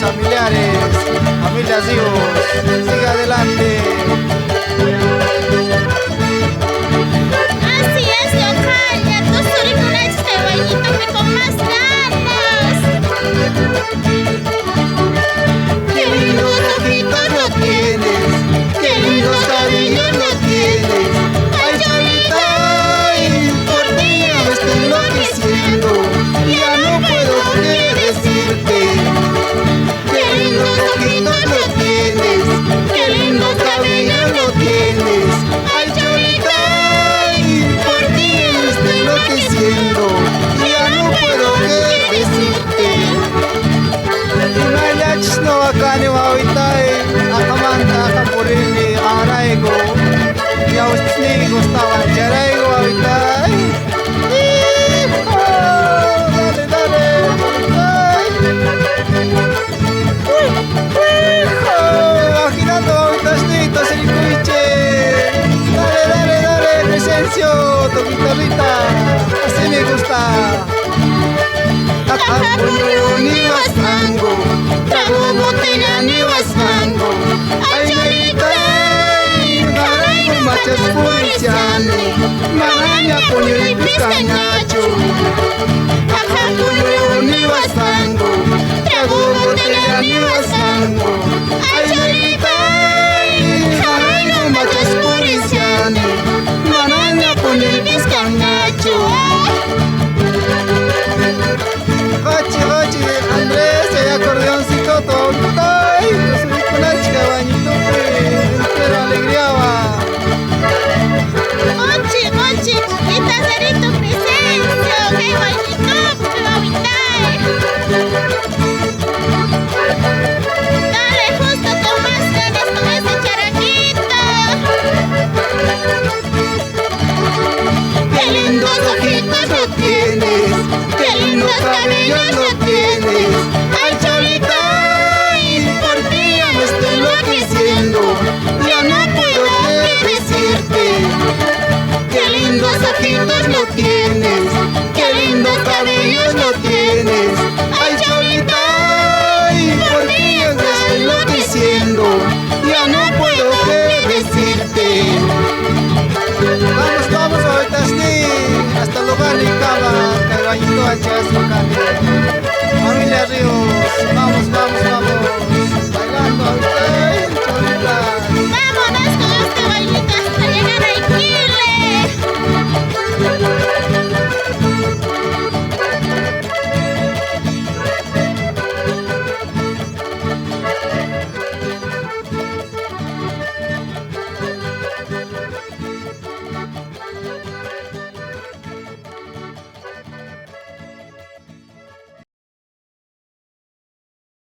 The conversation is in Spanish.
familiares, familias, hijos, siga adelante. Así es, Yohaya, tú soy con este bañito con más ganas. Qué lindos ojitos lo tienes, qué lindos cabellos lo tienes. Ay, Cholita, ay, por ti me estoy enloqueciendo, ya no puedo qué decirte. Qué lindos ojitos lo tienes, qué lindo cabello lo tienes. Ay, Cholita, ay, por ti me estoy enloqueciendo, ya no puedo qué decirte. Imayachis no wakani wawitay, akamanta akapurini araigo. Ya usted gustaba charaigo wawitay. Dale, dale, wawitay. Agitando wawitastito, sirikuiche. Dale, dale, dale, Crescencio, tu guitarrita. Así me gusta. Akapuyo ni wasango, trago botella ni wasango. Ay, Cholita, maraigo machas puriciane, maraña puño y pizcañacho. Akapuyo ni wasango, trago botella ni wasango.